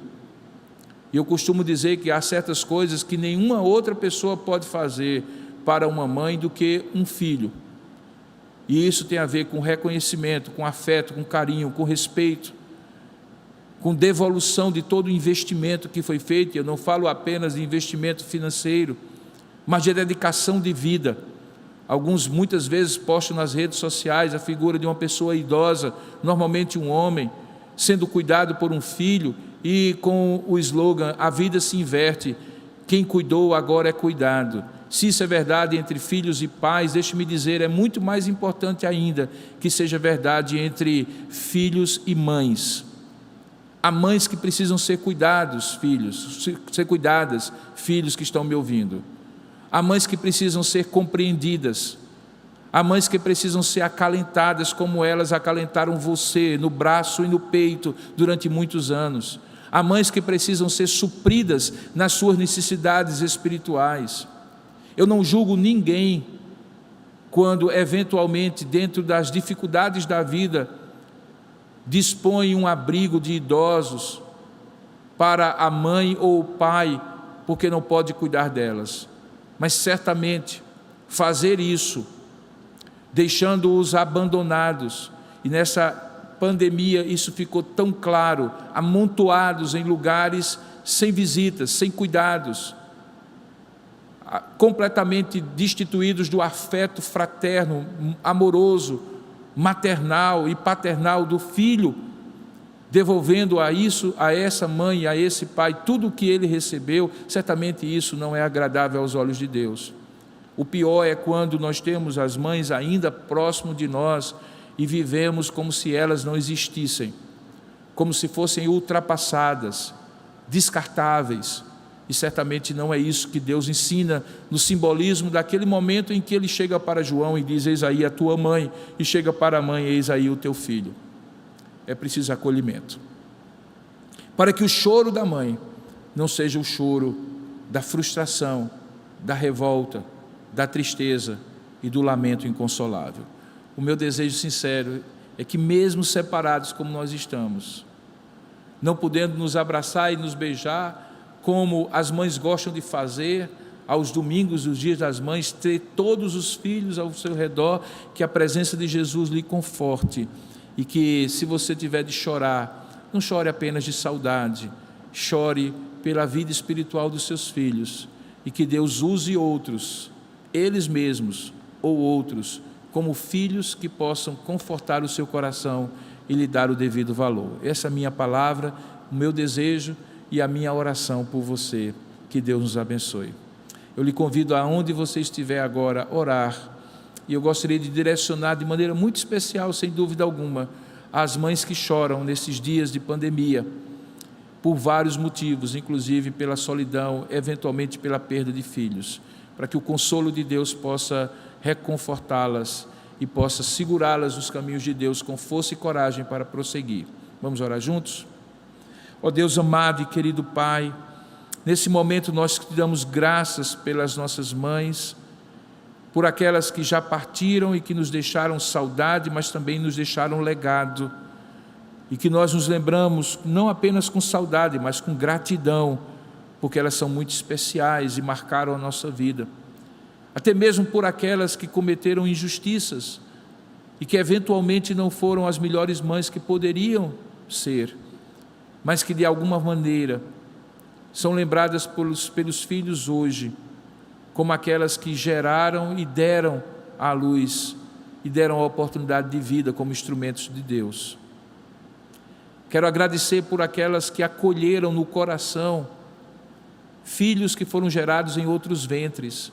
E eu costumo dizer que há certas coisas que nenhuma outra pessoa pode fazer para uma mãe do que um filho. E isso tem a ver com reconhecimento, com afeto, com carinho, com respeito, com devolução de todo o investimento que foi feito. Eu não falo apenas de investimento financeiro, mas de dedicação de vida. Alguns muitas vezes postam nas redes sociais a figura de uma pessoa idosa, normalmente um homem, sendo cuidado por um filho, e com o slogan, a vida se inverte, quem cuidou agora é cuidado. Se isso é verdade entre filhos e pais, deixe-me dizer, é muito mais importante ainda que seja verdade entre filhos e mães. Há mães que precisam ser cuidados, filhos, ser cuidadas, filhos que estão me ouvindo. Há mães que precisam ser compreendidas. Há mães que precisam ser acalentadas como elas acalentaram você no braço e no peito durante muitos anos. Há mães que precisam ser supridas nas suas necessidades espirituais. Eu não julgo ninguém quando eventualmente dentro das dificuldades da vida dispõe um abrigo de idosos para a mãe ou o pai, porque não pode cuidar delas. Mas certamente fazer isso, deixando-os abandonados, e nessa pandemia isso ficou tão claro, amontoados em lugares sem visitas, sem cuidados, completamente destituídos do afeto fraterno, amoroso, maternal e paternal do filho, devolvendo a essa mãe e a esse pai tudo o que ele recebeu. Certamente isso não é agradável aos olhos de Deus. O pior é quando nós temos as mães ainda próximo de nós e vivemos como se elas não existissem, como se fossem ultrapassadas, descartáveis. E certamente não é isso que Deus ensina no simbolismo daquele momento em que ele chega para João e diz: eis aí a tua mãe, e chega para a mãe: eis aí o teu filho. É preciso acolhimento, para que o choro da mãe não seja o choro da frustração, da revolta, da tristeza e do lamento inconsolável. O meu desejo sincero é que, mesmo separados como nós estamos, não podendo nos abraçar e nos beijar, como as mães gostam de fazer aos domingos, os dias das mães, ter todos os filhos ao seu redor, que a presença de Jesus lhe conforte, e que, se você tiver de chorar, não chore apenas de saudade, chore pela vida espiritual dos seus filhos, e que Deus use outros, eles mesmos ou outros, como filhos que possam confortar o seu coração e lhe dar o devido valor. Essa é a minha palavra, o meu desejo e a minha oração por você. Que Deus nos abençoe. Eu lhe convido, aonde você estiver agora, a orar, e eu gostaria de direcionar de maneira muito especial, sem dúvida alguma, as mães que choram nesses dias de pandemia, por vários motivos, inclusive pela solidão, eventualmente pela perda de filhos, para que o consolo de Deus possa reconfortá-las e possa segurá-las nos caminhos de Deus com força e coragem para prosseguir. Vamos orar juntos? Ó Deus amado e querido Pai, nesse momento nós te damos graças pelas nossas mães, por aquelas que já partiram e que nos deixaram saudade, mas também nos deixaram legado, e que nós nos lembramos não apenas com saudade, mas com gratidão, porque elas são muito especiais e marcaram a nossa vida. Até mesmo por aquelas que cometeram injustiças e que eventualmente não foram as melhores mães que poderiam ser, mas que de alguma maneira são lembradas pelos filhos hoje, como aquelas que geraram e deram à luz, e deram a oportunidade de vida como instrumentos de Deus. Quero agradecer por aquelas que acolheram no coração filhos que foram gerados em outros ventres.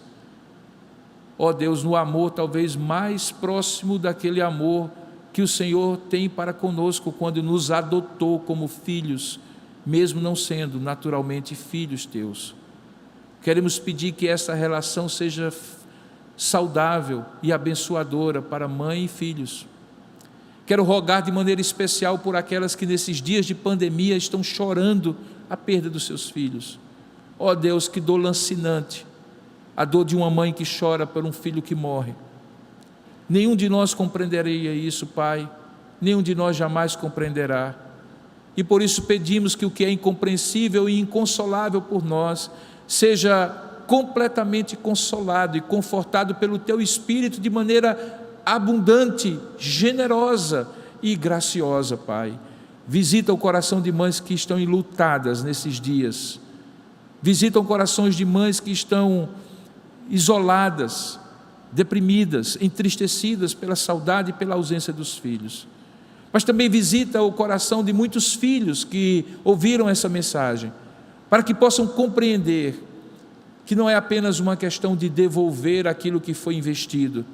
Ó Deus, no amor talvez mais próximo daquele amor que o Senhor tem para conosco quando nos adotou como filhos, mesmo não sendo naturalmente filhos teus. Queremos pedir que essa relação seja saudável e abençoadora para mãe e filhos. Quero rogar de maneira especial por aquelas que nesses dias de pandemia estão chorando a perda dos seus filhos. Ó Deus, que dor lancinante, a dor de uma mãe que chora por um filho que morre. Nenhum de nós compreenderia isso, Pai, nenhum de nós jamais compreenderá. E por isso pedimos que o que é incompreensível e inconsolável por nós seja completamente consolado e confortado pelo Teu Espírito de maneira abundante, generosa e graciosa, Pai. Visita o coração de mães que estão enlutadas nesses dias. Visita os corações de mães que estão isoladas, deprimidas, entristecidas pela saudade e pela ausência dos filhos. Mas também visita o coração de muitos filhos que ouviram essa mensagem, para que possam compreender que não é apenas uma questão de devolver aquilo que foi investido,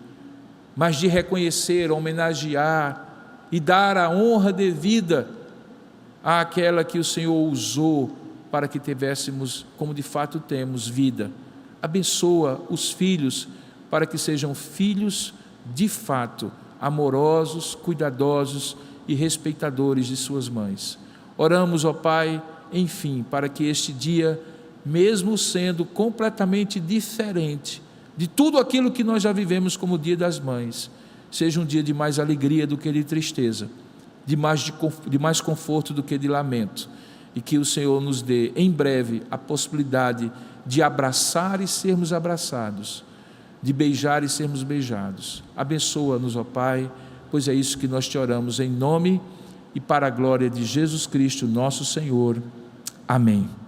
mas de reconhecer, homenagear e dar a honra devida àquela que o Senhor usou para que tivéssemos, como de fato temos, vida. Abençoa os filhos para que sejam filhos de fato amorosos, cuidadosos e respeitadores de suas mães. Oramos, ó Pai, enfim, para que este dia, mesmo sendo completamente diferente de tudo aquilo que nós já vivemos como o Dia das Mães, seja um dia de mais alegria do que de tristeza, de mais conforto do que de lamento, e que o Senhor nos dê em breve a possibilidade de abraçar e sermos abraçados, de beijar e sermos beijados. Abençoa-nos, ó Pai, pois é isso que nós te oramos em nome e para a glória de Jesus Cristo, nosso Senhor. Amém.